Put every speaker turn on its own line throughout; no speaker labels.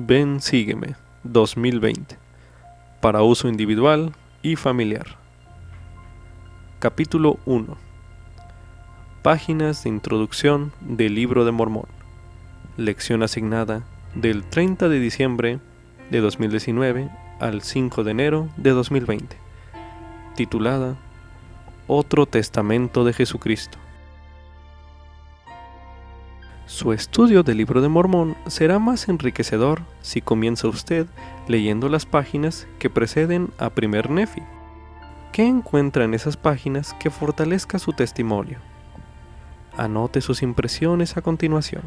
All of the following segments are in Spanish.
Ven, sígueme, 2020, para uso individual y familiar. Capítulo 1. Páginas de introducción del Libro de Mormón. Lección asignada del 30 de diciembre de 2019 al 5 de enero de 2020, titulada Otro Testamento de Jesucristo. Su estudio del Libro de Mormón será más enriquecedor si comienza usted leyendo las páginas que preceden a Primer Nefi. ¿Qué encuentra en esas páginas que fortalezca su testimonio? Anote sus impresiones a continuación.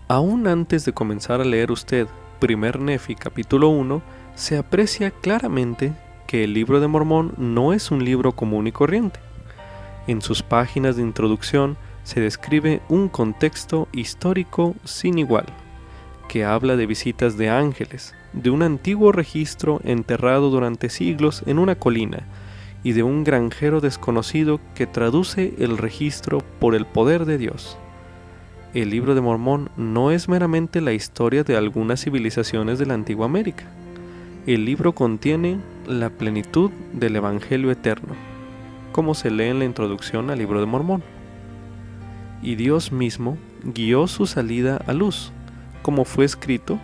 Aún antes de comenzar a leer usted Primer Nefi capítulo 1, se aprecia claramente que el Libro de Mormón no es un libro común y corriente. En sus páginas de introducción se describe un contexto histórico sin igual, que habla de visitas de ángeles, de un antiguo registro enterrado durante siglos en una colina, y de un granjero desconocido que traduce el registro por el poder de Dios. El Libro de Mormón no es meramente la historia de algunas civilizaciones de la antigua América. El libro contiene la plenitud del Evangelio eterno, como se lee en la introducción al Libro de Mormón. Y Dios mismo guió su salida a luz, cómo fue escrito,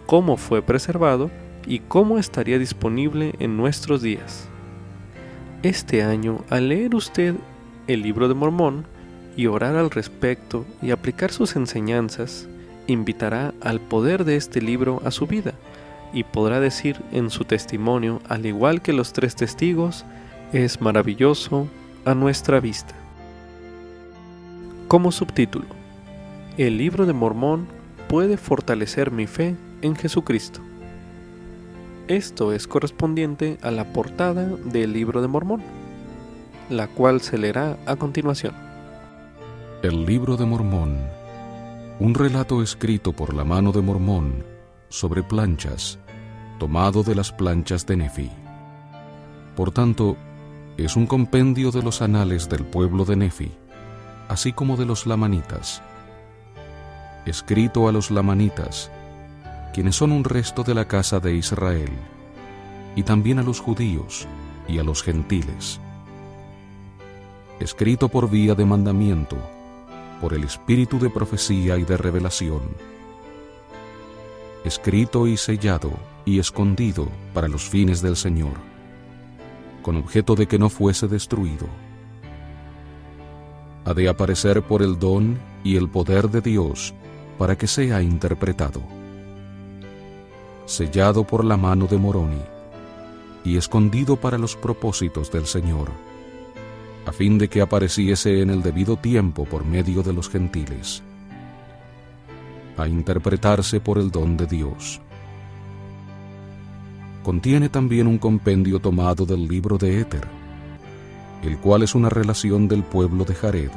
cómo fue preservado y cómo estaría disponible en nuestros días. Este año, al leer usted el Libro de Mormón y orar al respecto y aplicar sus enseñanzas, invitará al poder de este libro a su vida y podrá decir en su testimonio, al igual que los 3 testigos, es maravilloso a nuestra vista. Como subtítulo, el Libro de Mormón puede fortalecer mi fe en Jesucristo. Esto es correspondiente a la portada del Libro de Mormón, la cual se leerá a continuación.
El Libro de Mormón, un relato escrito por la mano de Mormón sobre planchas, tomado de las planchas de Nefi. Por tanto, es un compendio de los anales del pueblo de Nefi, así como de los lamanitas, escrito a los lamanitas, quienes son un resto de la casa de Israel, y también a los judíos y a los gentiles, escrito por vía de mandamiento, por el espíritu de profecía y de revelación, escrito y sellado y escondido para los fines del Señor, con objeto de que no fuese destruido. Ha de aparecer por el don y el poder de Dios para que sea interpretado, sellado por la mano de Moroni y escondido para los propósitos del Señor, a fin de que apareciese en el debido tiempo por medio de los gentiles, a interpretarse por el don de Dios. Contiene también un compendio tomado del libro de Éter, el cual es una relación del pueblo de Jared,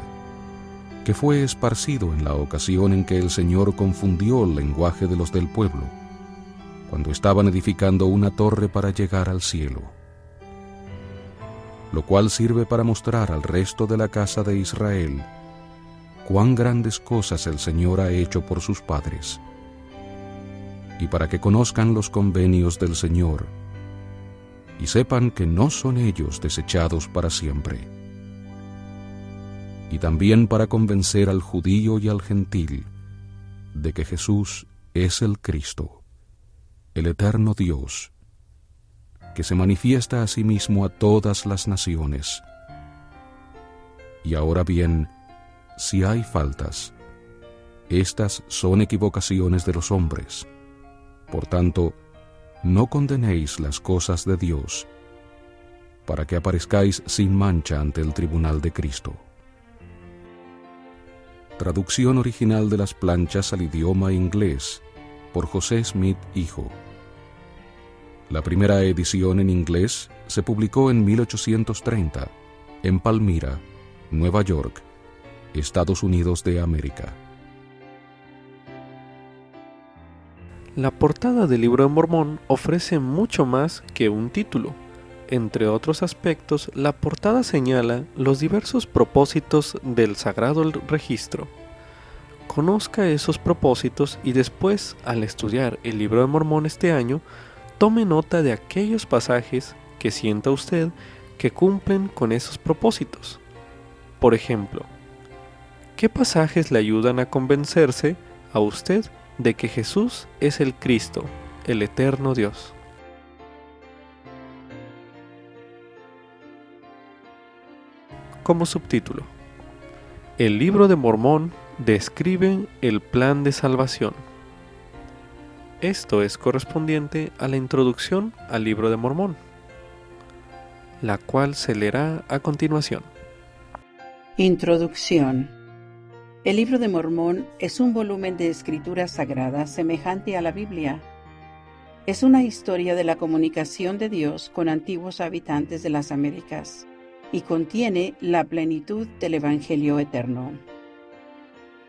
que fue esparcido en la ocasión en que el Señor confundió el lenguaje de los del pueblo, cuando estaban edificando una torre para llegar al cielo, lo cual sirve para mostrar al resto de la casa de Israel cuán grandes cosas el Señor ha hecho por sus padres, y para que conozcan los convenios del Señor, y sepan que no son ellos desechados para siempre. Y también para convencer al judío y al gentil de que Jesús es el Cristo, el eterno Dios, que se manifiesta a sí mismo a todas las naciones. Y ahora bien, si hay faltas, estas son equivocaciones de los hombres. Por tanto, no condenéis las cosas de Dios, para que aparezcáis sin mancha ante el tribunal de Cristo. Traducción original de las planchas al idioma inglés, por José Smith Hijo. La primera edición en inglés se publicó en 1830, en Palmira, Nueva York, Estados Unidos de América.
La portada del Libro de Mormón ofrece mucho más que un título. Entre otros aspectos, la portada señala los diversos propósitos del Sagrado Registro, conozca esos propósitos y después, al estudiar el Libro de Mormón este año, tome nota de aquellos pasajes que sienta usted que cumplen con esos propósitos. Por ejemplo, ¿qué pasajes le ayudan a convencerse a usted de que Jesús es el Cristo, el eterno Dios? Como subtítulo, el Libro de Mormón describe el plan de salvación. Esto es correspondiente a la introducción al Libro de Mormón, la cual se leerá a continuación.
Introducción. El Libro de Mormón es un volumen de escritura sagrada semejante a la Biblia. Es una historia de la comunicación de Dios con antiguos habitantes de las Américas y contiene la plenitud del Evangelio eterno.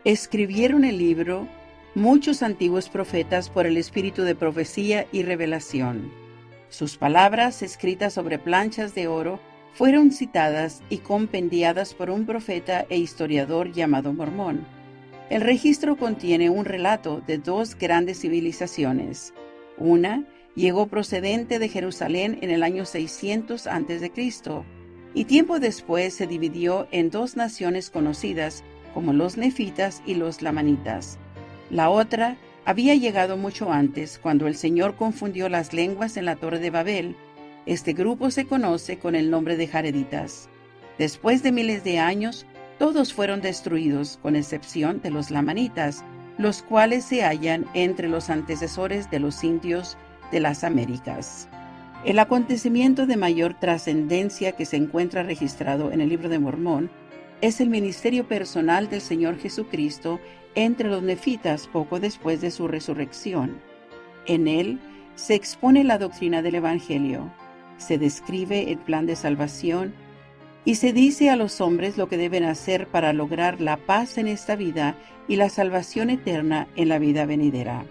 Escribieron el libro muchos antiguos profetas por el espíritu de profecía y revelación. Sus palabras, escritas sobre planchas de oro, fueron citadas y compendiadas por un profeta e historiador llamado Mormón. El registro contiene un relato de dos grandes civilizaciones. Una llegó procedente de Jerusalén en el año 600 a.C., y tiempo después se dividió en dos naciones conocidas como los nefitas y los lamanitas. La otra había llegado mucho antes, cuando el Señor confundió las lenguas en la Torre de Babel. Este grupo se conoce con el nombre de jareditas. Después de miles de años, todos fueron destruidos, con excepción de los lamanitas, los cuales se hallan entre los antecesores de los indios de las Américas. El acontecimiento de mayor trascendencia que se encuentra registrado en el Libro de Mormón es el ministerio personal del Señor Jesucristo entre los nefitas poco después de su resurrección. En él se expone la doctrina del Evangelio, se describe el plan de salvación y se dice a los hombres lo que deben hacer para lograr la paz en esta vida y la salvación eterna en la vida venidera.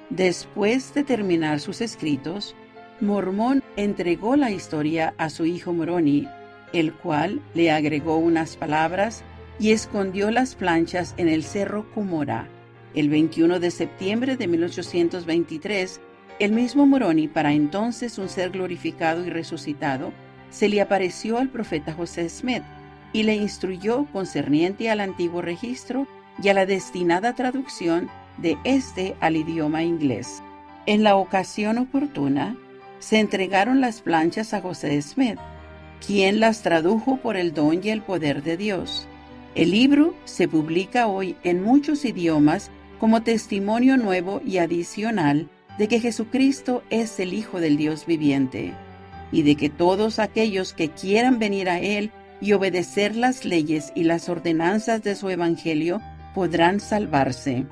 Después de terminar sus escritos, Mormón entregó la historia a su hijo Moroni, el cual le agregó unas palabras y escondió las planchas en el cerro Cumorah. El 21 de septiembre de 1823, el mismo Moroni, para entonces un ser glorificado y resucitado, se le apareció al profeta José Smith y le instruyó concerniente al antiguo registro y a la destinada traducción de este al idioma inglés. En la ocasión oportuna, se entregaron las planchas a José Smith, quien las tradujo por el don y el poder de Dios. El libro se publica hoy en muchos idiomas como testimonio nuevo y adicional de que Jesucristo es el Hijo del Dios viviente, y de que todos aquellos que quieran venir a Él y obedecer las leyes y las ordenanzas de su Evangelio podrán salvarse.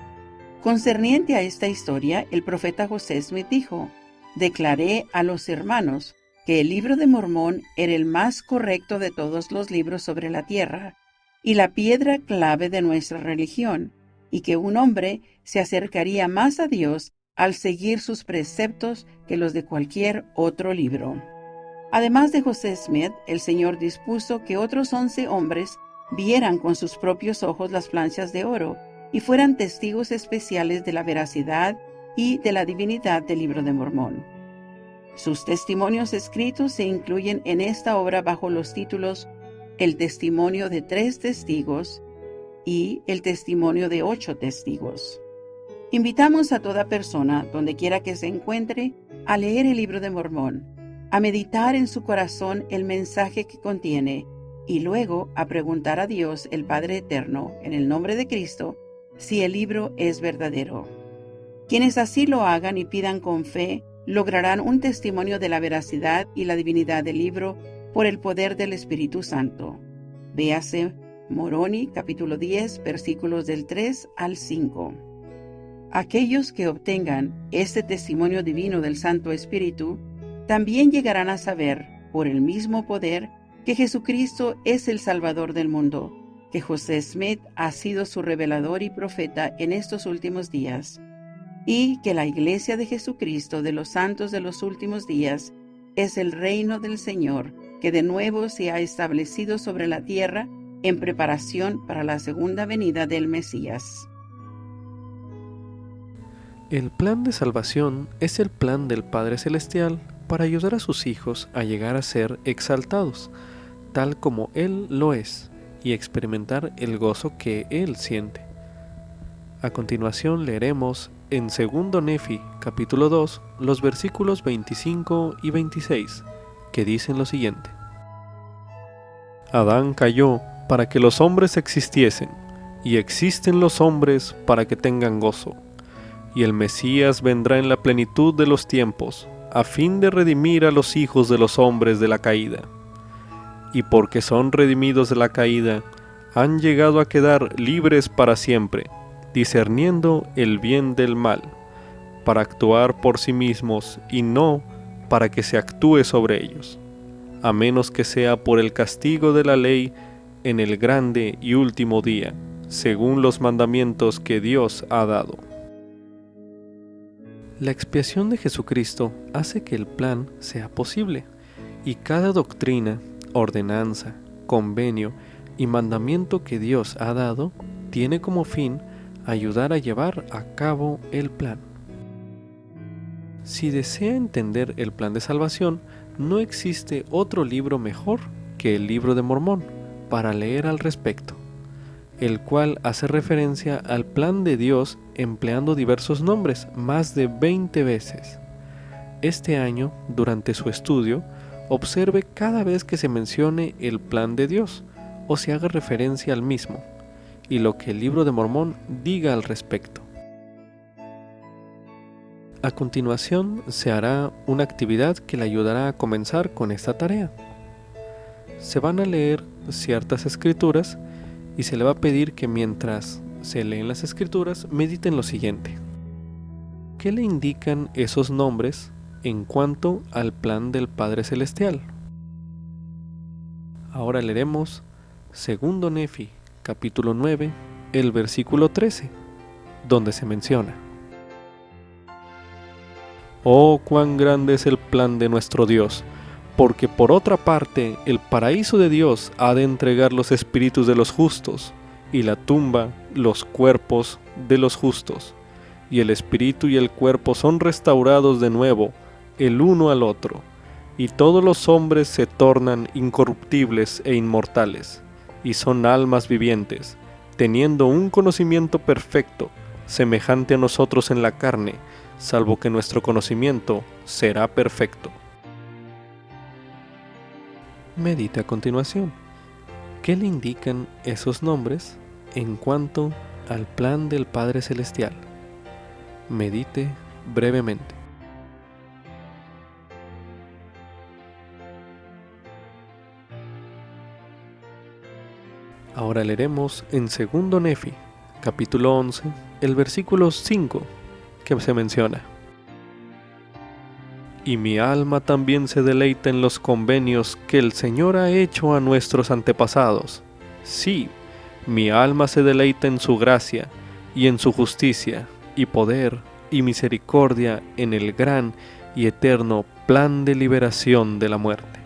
Concerniente a esta historia, el profeta José Smith dijo: «Declaré a los hermanos que el Libro de Mormón era el más correcto de todos los libros sobre la tierra y la piedra clave de nuestra religión, y que un hombre se acercaría más a Dios al seguir sus preceptos que los de cualquier otro libro». Además de José Smith, el Señor dispuso que otros 11 hombres vieran con sus propios ojos las planchas de oro y fueran testigos especiales de la veracidad y de la divinidad del Libro de Mormón. Sus testimonios escritos se incluyen en esta obra bajo los títulos El testimonio de 3 testigos y El testimonio de 8 testigos. Invitamos a toda persona, donde quiera que se encuentre, a leer el Libro de Mormón, a meditar en su corazón el mensaje que contiene y luego a preguntar a Dios, el Padre Eterno, en el nombre de Cristo, si el libro es verdadero. Quienes así lo hagan y pidan con fe, lograrán un testimonio de la veracidad y la divinidad del libro por el poder del Espíritu Santo. Véase Moroni, capítulo 10, versículos del 3 al 5. Aquellos que obtengan este testimonio divino del Santo Espíritu también llegarán a saber, por el mismo poder, que Jesucristo es el Salvador del mundo, que José Smith ha sido su revelador y profeta en estos últimos días, y que la Iglesia de Jesucristo de los santos de los últimos días es el reino del Señor, que de nuevo se ha establecido sobre la tierra en preparación para la segunda venida del Mesías.
El plan de salvación es el plan del Padre Celestial para ayudar a sus hijos a llegar a ser exaltados, tal como Él lo es, y experimentar el gozo que Él siente. A continuación leeremos en 2 Nefi, capítulo 2, los versículos 25 y 26, que dicen lo siguiente. Adán cayó para que los hombres existiesen, y existen los hombres para que tengan gozo. Y el Mesías vendrá en la plenitud de los tiempos, a fin de redimir a los hijos de los hombres de la caída. Y porque son redimidos de la caída, han llegado a quedar libres para siempre, discerniendo el bien del mal, para actuar por sí mismos y no para que se actúe sobre ellos, a menos que sea por el castigo de la ley en el grande y último día, según los mandamientos que Dios ha dado. La expiación de Jesucristo hace que el plan sea posible, y cada doctrina, ordenanza, convenio y mandamiento que Dios ha dado tiene como fin ayudar a llevar a cabo el plan. Si desea entender el plan de salvación, no existe otro libro mejor que el Libro de Mormón para leer al respecto, el cual hace referencia al plan de Dios empleando diversos nombres más de 20 veces. Este año, durante su estudio, observe cada vez que se mencione el plan de Dios o se haga referencia al mismo, y lo que el Libro de Mormón diga al respecto. A continuación se hará una actividad que le ayudará a comenzar con esta tarea. Se van a leer ciertas escrituras y se le va a pedir que mientras se leen las escrituras mediten lo siguiente. ¿Qué le indican esos nombres en cuanto al plan del Padre Celestial? Ahora leeremos 2 Nefi, capítulo 9, el versículo 13, donde se menciona: Oh, cuán grande es el plan de nuestro Dios, porque por otra parte el paraíso de Dios ha de entregar los espíritus de los justos, y la tumba los cuerpos de los justos, y el espíritu y el cuerpo son restaurados de nuevo, el uno al otro, y todos los hombres se tornan incorruptibles e inmortales, y son almas vivientes, teniendo un conocimiento perfecto, semejante a nosotros en la carne, salvo que nuestro conocimiento será perfecto. Medite a continuación. ¿Qué le indican esos nombres en cuanto al plan del Padre Celestial? Medite brevemente. Ahora leeremos en 2 Nefi, capítulo 11, el versículo 5, que se menciona: Y mi alma también se deleita en los convenios que el Señor ha hecho a nuestros antepasados. Sí, mi alma se deleita en su gracia, y en su justicia, y poder, y misericordia en el gran y eterno plan de liberación de la muerte.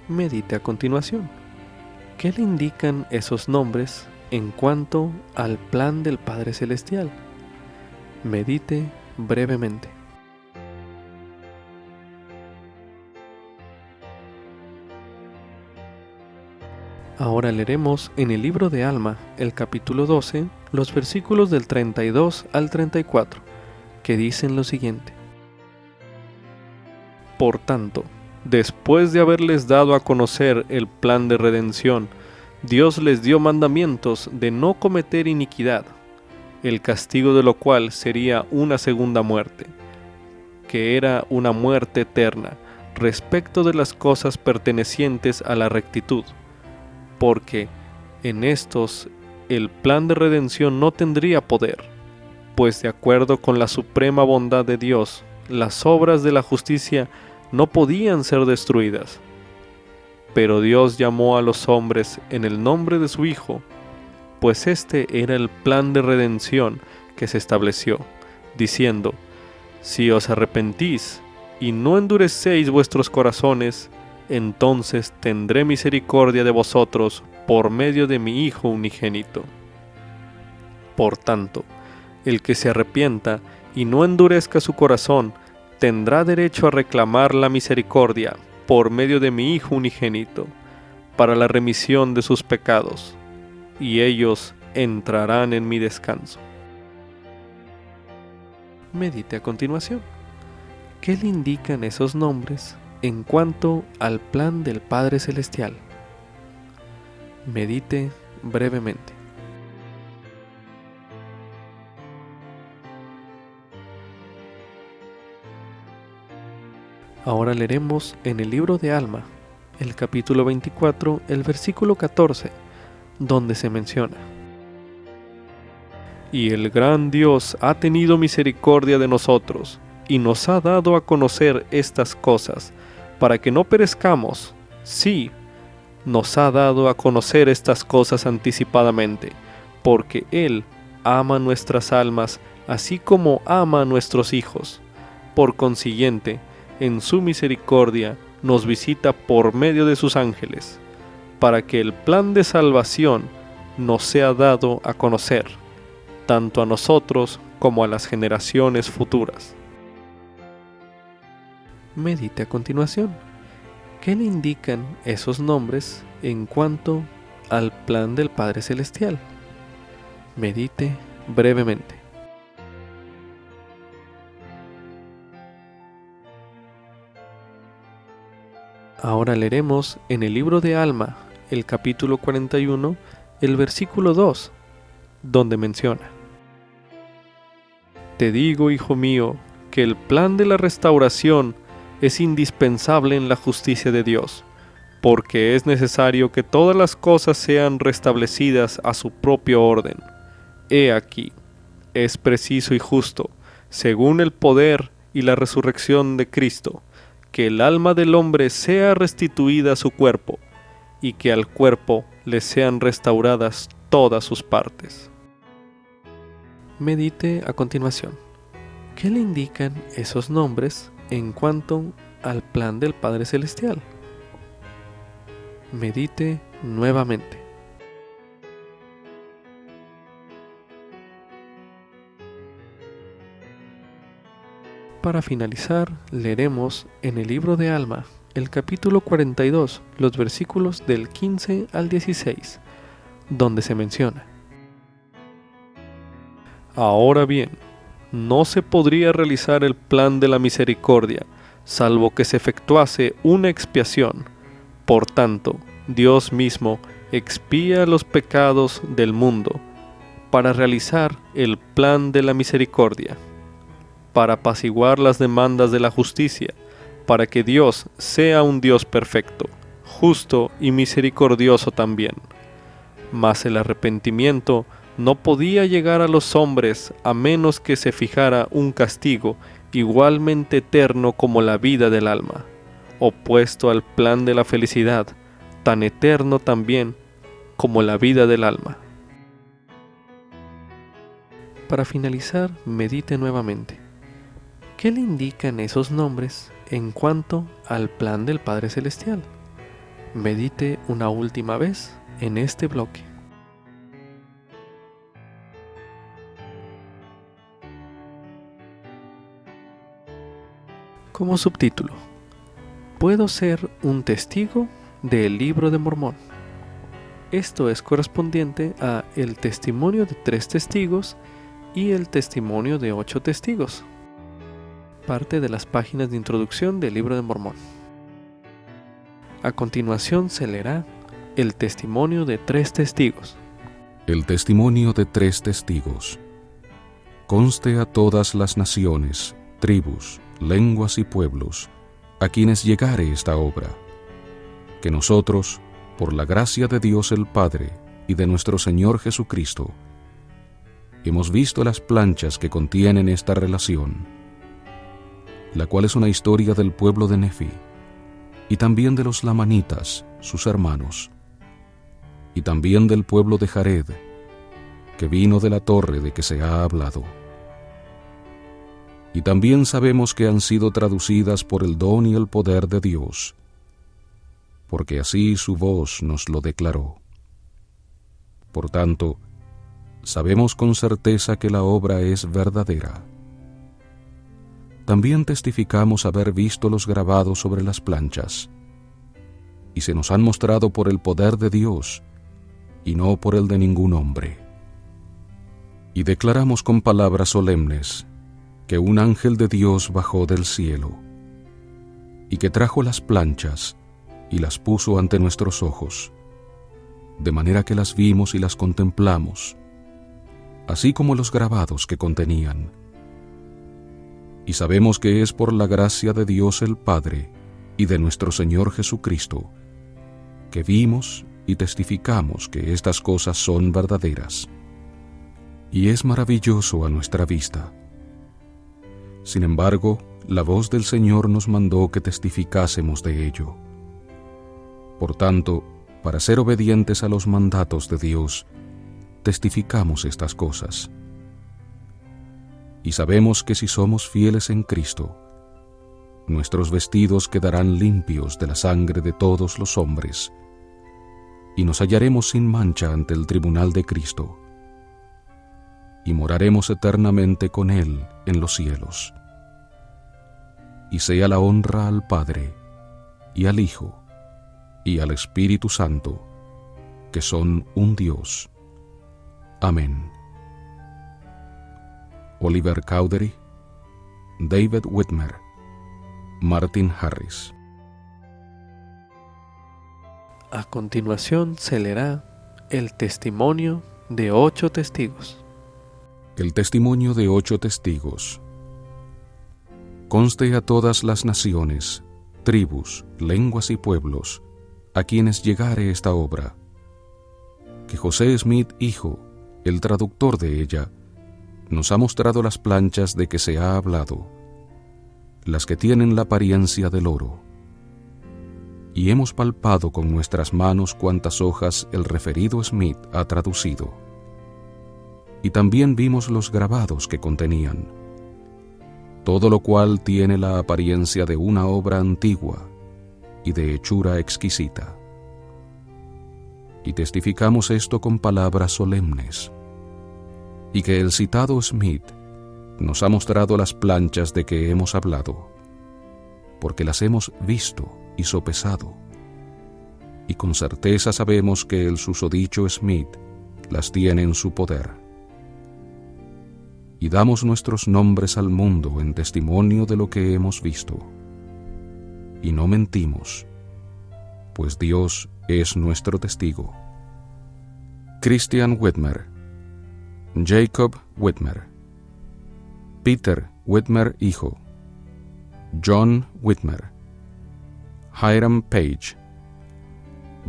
Medite a continuación. ¿Qué le indican esos nombres en cuanto al plan del Padre Celestial? Medite brevemente. Ahora leeremos en el libro de Alma, el capítulo 12, los versículos del 32 al 34, que dicen lo siguiente: Por tanto, después de haberles dado a conocer el plan de redención, Dios les dio mandamientos de no cometer iniquidad, el castigo de lo cual sería una segunda muerte, que era una muerte eterna, respecto de las cosas pertenecientes a la rectitud, porque en estos el plan de redención no tendría poder, pues de acuerdo con la suprema bondad de Dios, las obras de la justicia no podían ser destruidas. Pero Dios llamó a los hombres en el nombre de su Hijo, pues este era el plan de redención que se estableció, diciendo: Si os arrepentís y no endurecéis vuestros corazones, entonces tendré misericordia de vosotros por medio de mi Hijo unigénito. Por tanto, El que se arrepienta y no endurezca su corazón, tendrá derecho a reclamar la misericordia por medio de mi Hijo unigénito, para la remisión de sus pecados, y ellos entrarán en mi descanso. Medite a continuación. ¿Qué le indican esos nombres en cuanto al plan del Padre Celestial? Medite brevemente. Ahora leeremos en el libro de Alma, el capítulo 24, el versículo 14, donde se menciona: Y el gran Dios ha tenido misericordia de nosotros, y nos ha dado a conocer estas cosas, para que no perezcamos. Sí, nos ha dado a conocer estas cosas anticipadamente, porque Él ama nuestras almas, así como ama a nuestros hijos. Por consiguiente, en su misericordia nos visita por medio de sus ángeles, para que el plan de salvación nos sea dado a conocer, tanto a nosotros como a las generaciones futuras. Medite a continuación. ¿Qué le indican esos nombres en cuanto al plan del Padre Celestial? Medite brevemente. Ahora leeremos en el libro de Alma, el capítulo 41, el versículo 2, donde menciona: Te digo, hijo mío, que el plan de la restauración es indispensable en la justicia de Dios, porque es necesario que todas las cosas sean restablecidas a su propio orden. He aquí, es preciso y justo, según el poder y la resurrección de Cristo, que el alma del hombre sea restituida a su cuerpo, y que al cuerpo le sean restauradas todas sus partes. Medite a continuación. ¿Qué le indican esos nombres en cuanto al plan del Padre Celestial? Medite nuevamente. Para finalizar, leeremos en el libro de Alma, el capítulo 42, los versículos del 15 al 16, donde se menciona: Ahora bien, no se podría realizar el plan de la misericordia, salvo que se efectuase una expiación. Por tanto, Dios mismo expía los pecados del mundo, para realizar el plan de la misericordia, para apaciguar las demandas de la justicia, para que Dios sea un Dios perfecto, justo y misericordioso también. Mas el arrepentimiento no podía llegar a los hombres a menos que se fijara un castigo igualmente eterno como la vida del alma, opuesto al plan de la felicidad, tan eterno también como la vida del alma. Para finalizar, medite nuevamente. ¿Qué le indican esos nombres en cuanto al plan del Padre Celestial? Medite una última vez en este bloque. Como subtítulo: ¿Puedo ser un testigo del Libro de Mormón? Esto es correspondiente a el testimonio de 3 testigos y el testimonio de 8 testigos. Parte de las páginas de introducción del Libro de Mormón. A continuación se leerá el testimonio de 3 testigos.
El testimonio de 3 testigos. Conste a todas las naciones, tribus, lenguas y pueblos, a quienes llegare esta obra, que nosotros, por la gracia de Dios el Padre y de nuestro Señor Jesucristo, hemos visto las planchas que contienen esta relación, la cual es una historia del pueblo de Nefi, y también de los lamanitas, sus hermanos, y también del pueblo de Jared, que vino de la torre de que se ha hablado. Y también sabemos que han sido traducidas por el don y el poder de Dios, porque así su voz nos lo declaró. Por tanto, sabemos con certeza que la obra es verdadera. También testificamos haber visto los grabados sobre las planchas, y se nos han mostrado por el poder de Dios, y no por el de ningún hombre. Y declaramos con palabras solemnes que un ángel de Dios bajó del cielo, y que trajo las planchas y las puso ante nuestros ojos, de manera que las vimos y las contemplamos, así como los grabados que contenían. Y sabemos que es por la gracia de Dios el Padre y de nuestro Señor Jesucristo, que vimos y testificamos que estas cosas son verdaderas. Y es maravilloso a nuestra vista. Sin embargo, la voz del Señor nos mandó que testificásemos de ello. Por tanto, para ser obedientes a los mandatos de Dios, testificamos estas cosas. Y sabemos que si somos fieles en Cristo, nuestros vestidos quedarán limpios de la sangre de todos los hombres, y nos hallaremos sin mancha ante el tribunal de Cristo, y moraremos eternamente con Él en los cielos. Y sea la honra al Padre, y al Hijo, y al Espíritu Santo, que son un Dios. Amén. Oliver Cowdery, David Whitmer, Martin Harris.
A continuación se leerá el testimonio de 8 testigos.
El testimonio de 8 testigos. Conste a todas las naciones, tribus, lenguas y pueblos, a quienes llegare esta obra, que José Smith, hijo, el traductor de ella, nos ha mostrado las planchas de que se ha hablado, las que tienen la apariencia del oro, y hemos palpado con nuestras manos cuantas hojas el referido Smith ha traducido, y también vimos los grabados que contenían, todo lo cual tiene la apariencia de una obra antigua y de hechura exquisita. Y testificamos esto con palabras solemnes, y que el citado Smith nos ha mostrado las planchas de que hemos hablado, porque las hemos visto y sopesado, y con certeza sabemos que el susodicho Smith las tiene en su poder. Y damos nuestros nombres al mundo en testimonio de lo que hemos visto, y no mentimos, pues Dios es nuestro testigo. Christian Whitmer, Jacob Whitmer, Peter Whitmer hijo, John Whitmer, Hiram Page,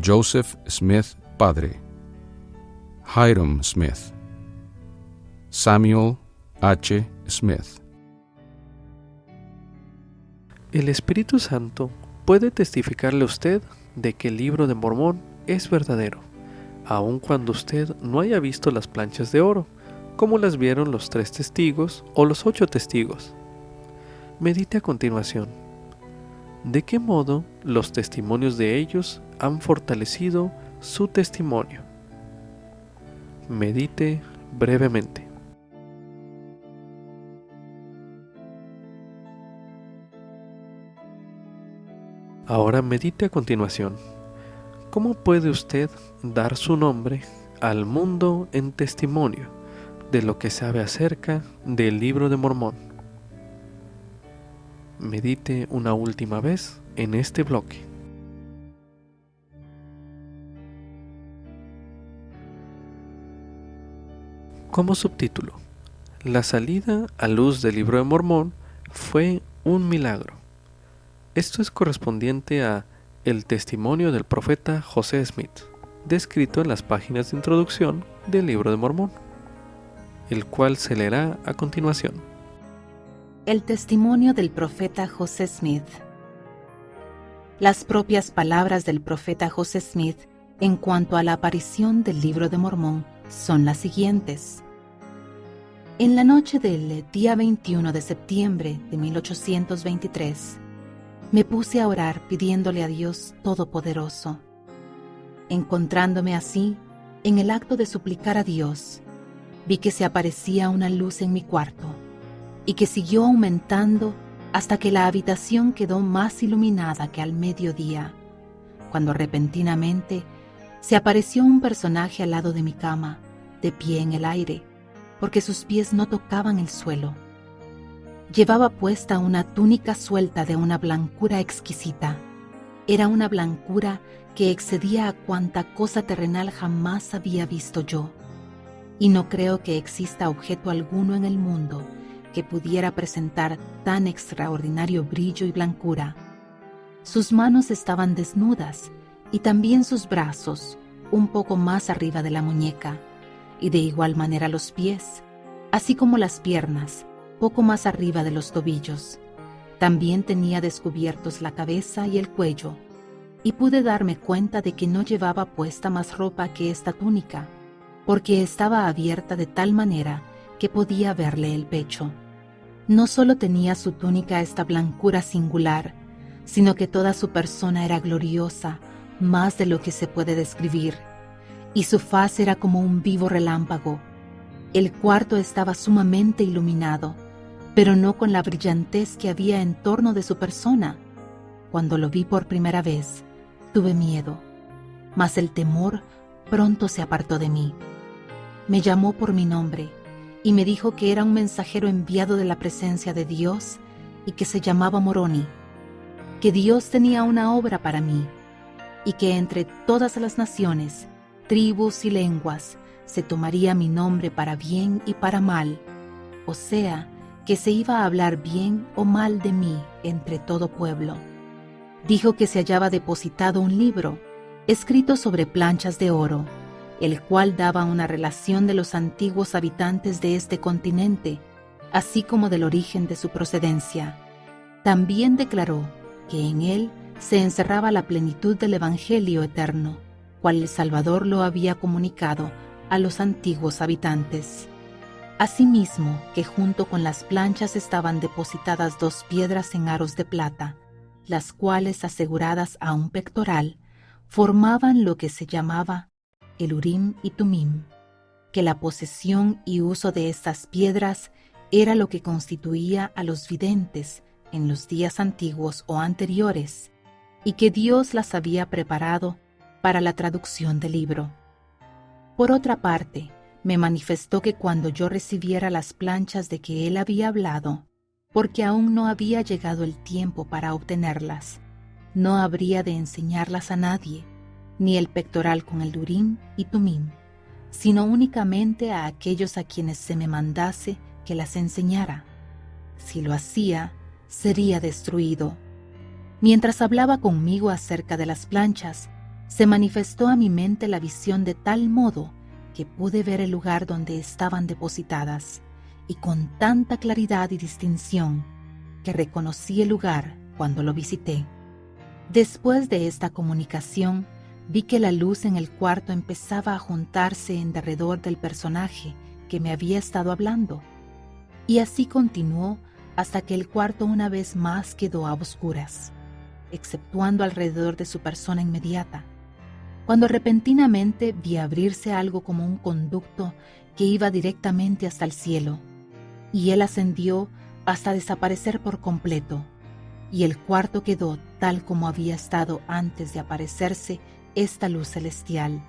Joseph Smith padre, Hiram Smith, Samuel H. Smith.
El Espíritu Santo puede testificarle a usted de que el libro de Mormón es verdadero, aun cuando usted no haya visto las planchas de oro, como las vieron los 3 testigos o los 8 testigos. Medite a continuación. ¿De qué modo los testimonios de ellos han fortalecido su testimonio? Medite brevemente. Ahora medite a continuación. ¿Cómo puede usted dar su nombre al mundo en testimonio de lo que sabe acerca del libro de Mormón? Medite una última vez en este bloque. Como subtítulo, la salida a luz del libro de Mormón fue un milagro. Esto es correspondiente a el testimonio del profeta José Smith, descrito en las páginas de introducción del libro de Mormón, el cual se leerá a continuación.
El testimonio del profeta José Smith. Las propias palabras del profeta José Smith en cuanto a la aparición del libro de Mormón son las siguientes. En la noche del día 21 de septiembre de 1823, me puse a orar pidiéndole a Dios Todopoderoso, encontrándome así en el acto de suplicar a Dios vi que se aparecía una luz en mi cuarto y que siguió aumentando hasta que la habitación quedó más iluminada que al mediodía, cuando repentinamente se apareció un personaje al lado de mi cama, de pie en el aire, porque sus pies no tocaban el suelo. Llevaba puesta una túnica suelta de una blancura exquisita. Era una blancura que excedía a cuanta cosa terrenal jamás había visto yo, y no creo que exista objeto alguno en el mundo que pudiera presentar tan extraordinario brillo y blancura. Sus manos estaban desnudas y también sus brazos, un poco más arriba de la muñeca, y de igual manera los pies, así como las piernas, poco más arriba de los tobillos. También tenía descubiertos la cabeza y el cuello, y pude darme cuenta de que no llevaba puesta más ropa que esta túnica, porque estaba abierta de tal manera que podía verle el pecho. No solo tenía su túnica esta blancura singular, sino que toda su persona era gloriosa, más de lo que se puede describir, y su faz era como un vivo relámpago. El cuarto estaba sumamente iluminado, pero no con la brillantez que había en torno de su persona. Cuando lo vi por primera vez, tuve miedo, mas el temor pronto se apartó de mí. Me llamó por mi nombre y me dijo que era un mensajero enviado de la presencia de Dios y que se llamaba Moroni, que Dios tenía una obra para mí y que entre todas las naciones, tribus y lenguas se tomaría mi nombre para bien y para mal, o sea, que se iba a hablar bien o mal de mí entre todo pueblo. Dijo que se hallaba depositado un libro, escrito sobre planchas de oro, el cual daba una relación de los antiguos habitantes de este continente, así como del origen de su procedencia. También declaró que en él se encerraba la plenitud del Evangelio eterno, cual el Salvador lo había comunicado a los antiguos habitantes. Asimismo, que junto con las planchas estaban depositadas 2 piedras en aros de plata, las cuales, aseguradas a un pectoral, formaban lo que se llamaba el Urim y Tumim, que la posesión y uso de estas piedras era lo que constituía a los videntes en los días antiguos o anteriores, y que Dios las había preparado para la traducción del libro. Por otra parte, me manifestó que cuando yo recibiera las planchas de que él había hablado, porque aún no había llegado el tiempo para obtenerlas, no habría de enseñarlas a nadie, ni el pectoral con el Urim y Tumim, sino únicamente a aquellos a quienes se me mandase que las enseñara. Si lo hacía, sería destruido. Mientras hablaba conmigo acerca de las planchas, se manifestó a mi mente la visión de tal modo que pude ver el lugar donde estaban depositadas, y con tanta claridad y distinción que reconocí el lugar cuando lo visité. Después de esta comunicación, vi que la luz en el cuarto empezaba a juntarse en derredor del personaje que me había estado hablando, y así continuó hasta que el cuarto una vez más quedó a oscuras, exceptuando alrededor de su persona inmediata, cuando repentinamente vi abrirse algo como un conducto que iba directamente hasta el cielo, y él ascendió hasta desaparecer por completo, y el cuarto quedó tal como había estado antes de aparecerse esta luz celestial.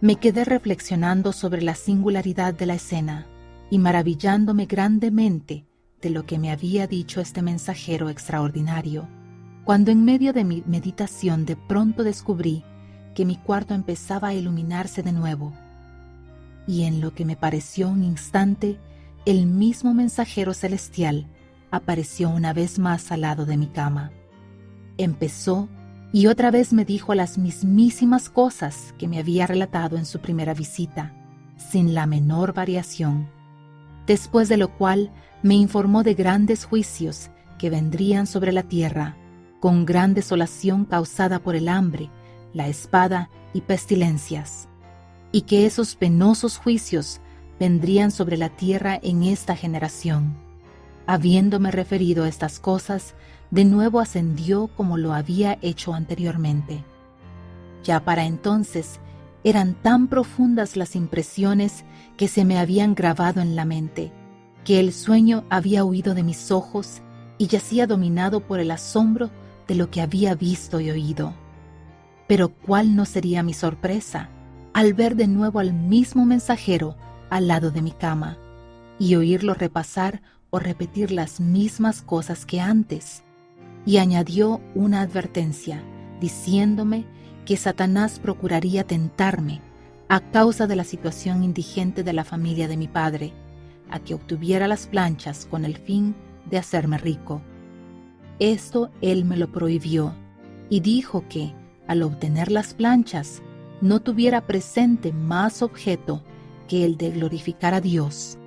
Me quedé reflexionando sobre la singularidad de la escena y maravillándome grandemente de lo que me había dicho este mensajero extraordinario, cuando en medio de mi meditación de pronto descubrí que mi cuarto empezaba a iluminarse de nuevo, y en lo que me pareció un instante, el mismo mensajero celestial apareció una vez más al lado de mi cama. Empezó y otra vez me dijo las mismísimas cosas que me había relatado en su primera visita, sin la menor variación, después de lo cual me informó de grandes juicios que vendrían sobre la tierra, con gran desolación causada por el hambre, la espada y pestilencias, y que esos penosos juicios vendrían sobre la tierra en esta generación. Habiéndome referido a estas cosas, de nuevo ascendió como lo había hecho anteriormente. Ya para entonces, Eran tan profundas las impresiones que se me habían grabado en la mente, que el sueño había huido de mis ojos y yacía dominado por el asombro de lo que había visto y oído. Pero ¿cuál no sería mi sorpresa al ver de nuevo al mismo mensajero al lado de mi cama y oírlo repasar o repetir las mismas cosas que antes? Y añadió una advertencia, diciéndome que Satanás procuraría tentarme a causa de la situación indigente de la familia de mi padre, a que obtuviera las planchas con el fin de hacerme rico. Esto él me lo prohibió y dijo que, al obtener las planchas, no tuviera presente más objeto que el de glorificar a Dios,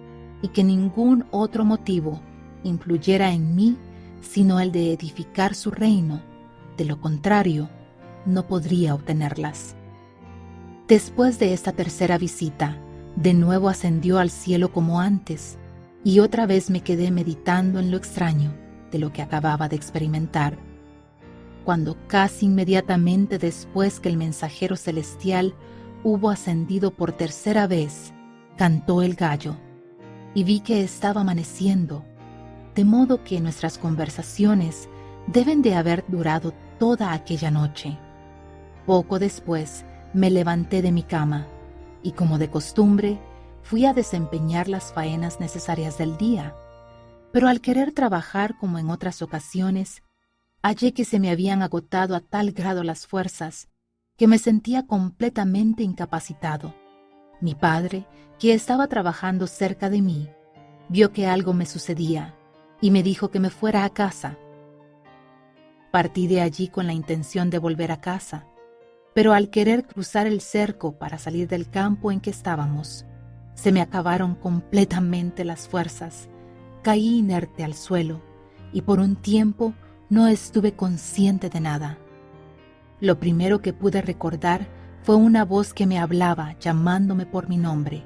y que ningún otro motivo influyera en mí sino el de edificar su reino. De lo contrario, no podría obtenerlas. Después de esta tercera visita, de nuevo ascendió al cielo como antes, y otra vez me quedé meditando en lo extraño de lo que acababa de experimentar, cuando casi inmediatamente después que el mensajero celestial hubo ascendido por tercera vez, cantó el gallo, y vi que estaba amaneciendo, de modo que nuestras conversaciones deben de haber durado toda aquella noche. Poco después me levanté de mi cama, y como de costumbre, fui a desempeñar las faenas necesarias del día. Pero al querer trabajar como en otras ocasiones, hallé que se me habían agotado a tal grado las fuerzas que me sentía completamente incapacitado. Mi padre, que estaba trabajando cerca de mí, vio que algo me sucedía y me dijo que me fuera a casa. Partí de allí con la intención de volver a casa, pero al querer cruzar el cerco para salir del campo en que estábamos, se me acabaron completamente las fuerzas, caí inerte al suelo y por un tiempo no estuve consciente de nada. Lo primero que pude recordar fue una voz que me hablaba llamándome por mi nombre.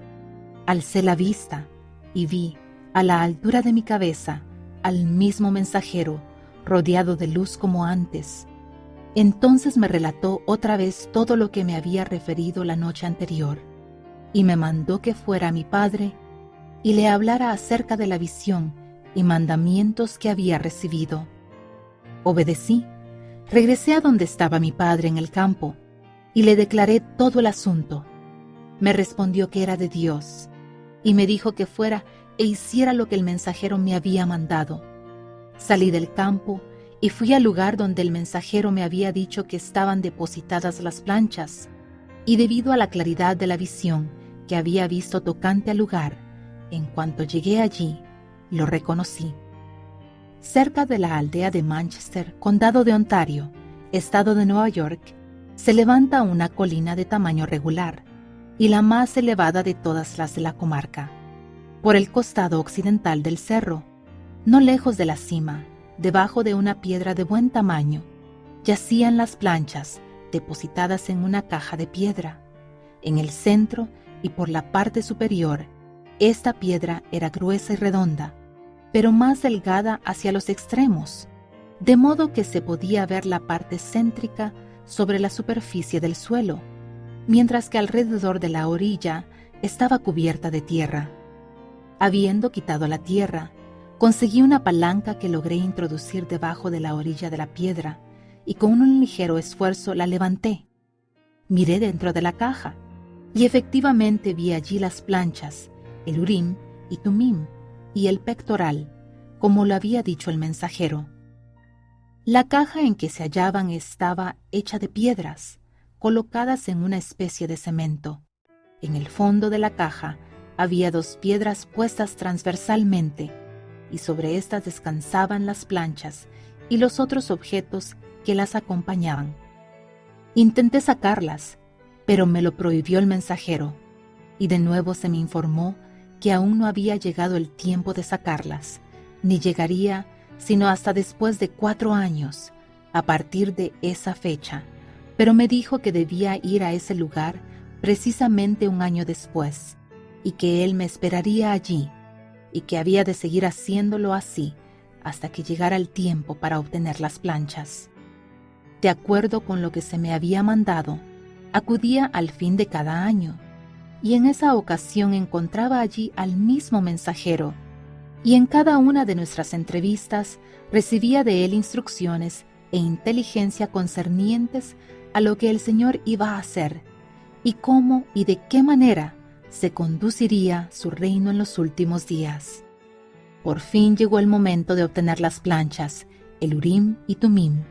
Alcé la vista y vi, a la altura de mi cabeza, al mismo mensajero, rodeado de luz como antes. Entonces me relató otra vez todo lo que me había referido la noche anterior, y me mandó que fuera a mi padre y le hablara acerca de la visión y mandamientos que había recibido. Obedecí, regresé a donde estaba mi padre en el campo, y le declaré todo el asunto. Me respondió que era de Dios, y me dijo que fuera e hiciera lo que el mensajero me había mandado. Salí del campo y fui al lugar donde el mensajero me había dicho que estaban depositadas las planchas, y debido a la claridad de la visión que había visto tocante al lugar, en cuanto llegué allí, lo reconocí. Cerca de la aldea de Manchester, condado de Ontario, estado de Nueva York, se levanta una colina de tamaño regular y la más elevada de todas las de la comarca. Por el costado occidental del cerro, no lejos de la cima, debajo de una piedra de buen tamaño, yacían las planchas depositadas en una caja de piedra. En el centro y por la parte superior, esta piedra era gruesa y redonda, pero más delgada hacia los extremos, de modo que se podía ver la parte céntrica sobre la superficie del suelo, mientras que alrededor de la orilla estaba cubierta de tierra. Habiendo quitado la tierra, conseguí una palanca que logré introducir debajo de la orilla de la piedra y con un ligero esfuerzo la levanté. Miré dentro de la caja y efectivamente vi allí las planchas, el Urim y Tumim y el pectoral, como lo había dicho el mensajero. La caja en que se hallaban estaba hecha de piedras, colocadas en una especie de cemento. En el fondo de la caja había 2 piedras puestas transversalmente, y sobre estas descansaban las planchas y los otros objetos que las acompañaban. Intenté sacarlas, pero me lo prohibió el mensajero, y de nuevo se me informó que aún no había llegado el tiempo de sacarlas, ni llegaría sino hasta después de 4 años, a partir de esa fecha, pero me dijo que debía ir a ese lugar precisamente 1 año después, y que él me esperaría allí, y que había de seguir haciéndolo así hasta que llegara el tiempo para obtener las planchas. De acuerdo con lo que se me había mandado, Acudía al fin de cada año, y en esa ocasión encontraba allí al mismo mensajero, y en cada una de nuestras entrevistas recibía de él instrucciones e inteligencia concernientes a lo que el Señor iba a hacer, y cómo y de qué manera se conduciría su reino en los últimos días. Por fin llegó el momento de obtener las planchas, el Urim y Tumim,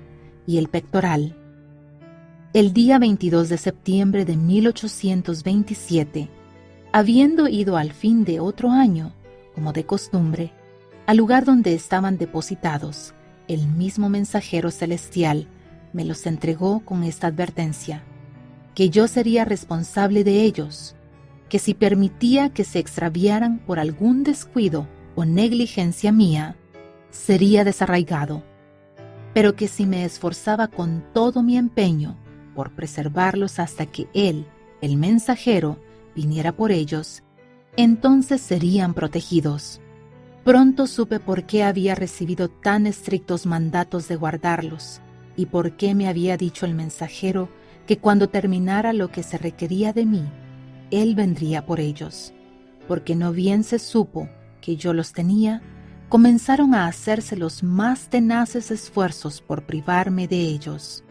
y el pectoral. El día 22 de septiembre de 1827, habiendo ido al fin de otro año, como de costumbre, al lugar donde estaban depositados, el mismo mensajero celestial me los entregó con esta advertencia, que yo sería responsable de ellos, que si permitía que se extraviaran por algún descuido o negligencia mía, sería desarraigado, pero que si me esforzaba con todo mi empeño por preservarlos hasta que él, el mensajero, viniera por ellos, entonces serían protegidos. Pronto supe por qué había recibido tan estrictos mandatos de guardarlos, y por qué me había dicho el mensajero que cuando terminara lo que se requería de mí, él vendría por ellos, porque no bien se supo que yo los tenía, comenzaron a hacerse los más tenaces esfuerzos por privarme de ellos.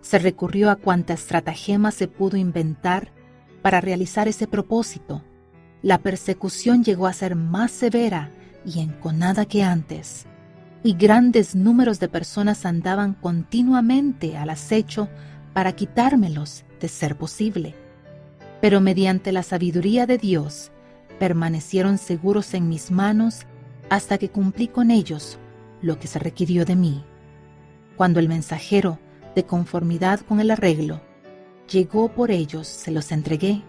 Se recurrió a cuanta estratagema se pudo inventar para realizar ese propósito. La persecución llegó a ser más severa y enconada que antes, y grandes números de personas andaban continuamente al acecho para quitármelos de ser posible. Pero mediante la sabiduría de Dios, permanecieron seguros en mis manos hasta que cumplí con ellos lo que se requirió de mí. Cuando el mensajero, de conformidad con el arreglo, llegó por ellos, se los entregué,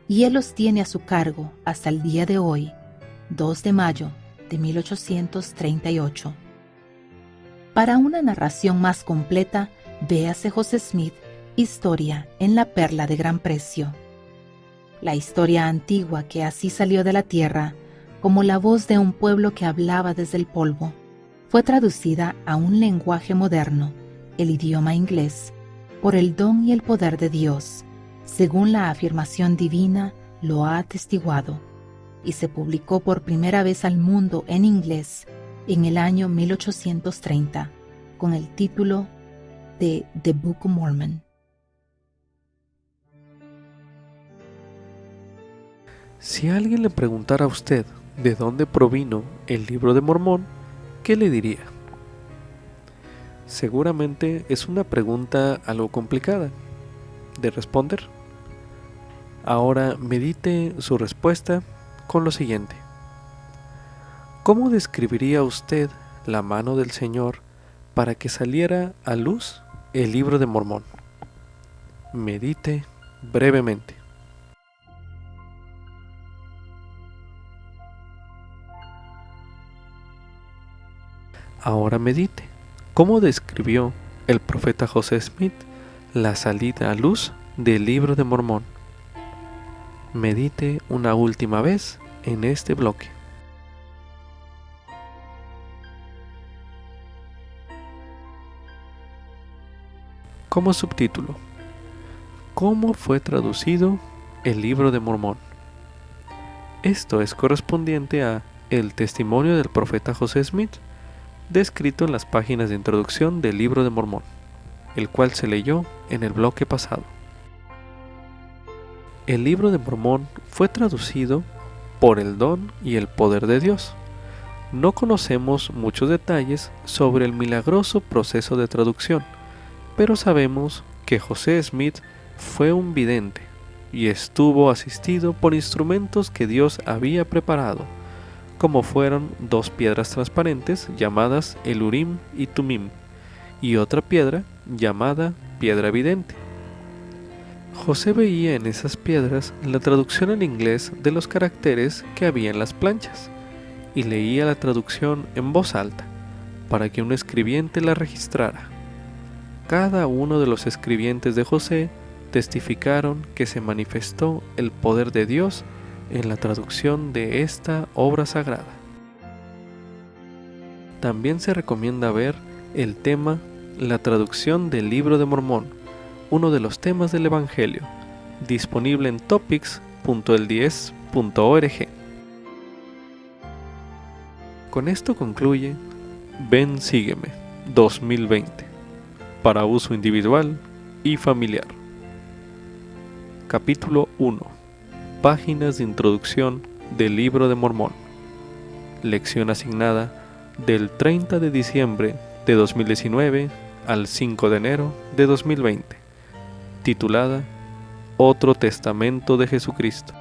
y él los tiene a su cargo hasta el día de hoy, 2 de mayo de 1838. Para una narración más completa, véase José Smith, Historia en la Perla de Gran Precio. La historia antigua que así salió de la tierra, como la voz de un pueblo que hablaba desde el polvo, fue traducida a un lenguaje moderno, el idioma inglés, por el don y el poder de Dios, según la afirmación divina lo ha atestiguado, y se publicó por primera vez al mundo en inglés en el año 1830, con el título de The Book of Mormon.
Si alguien le preguntara a usted de dónde provino el Libro de Mormón, ¿qué le diría? Seguramente es una pregunta algo complicada de responder. Ahora medite su respuesta con lo siguiente. ¿Cómo describiría usted la mano del Señor para que saliera a luz el Libro de Mormón? Medite brevemente. Ahora medite. ¿Cómo describió el profeta José Smith la salida a luz del Libro de Mormón? Medite una última vez en este bloque. Como subtítulo, ¿cómo fue traducido el Libro de Mormón? Esto es correspondiente a El testimonio del profeta José Smith, descrito en las páginas de introducción del Libro de Mormón, el cual se leyó en el bloque pasado. El Libro de Mormón fue traducido por el don y el poder de Dios. No conocemos muchos detalles sobre el milagroso proceso de traducción, pero sabemos que José Smith fue un vidente y estuvo asistido por instrumentos que Dios había preparado, como fueron 2 piedras transparentes llamadas el Urim y Tumim, y otra piedra llamada piedra vidente. José veía en esas piedras la traducción en inglés de los caracteres que había en las planchas, y leía la traducción en voz alta, para que un escribiente la registrara. Cada uno de los escribientes de José testificaron que se manifestó el poder de Dios en la traducción de esta obra sagrada. También se recomienda ver el tema La traducción del Libro de Mormón, uno de los temas del Evangelio, disponible en topics.el10.org. Con esto concluye Ven Sígueme 2020, para uso individual y familiar. Capítulo 1. Páginas de introducción del Libro de Mormón. Lección asignada del 30 de diciembre de 2019 al 5 de enero de 2020, titulada Otro Testamento de Jesucristo.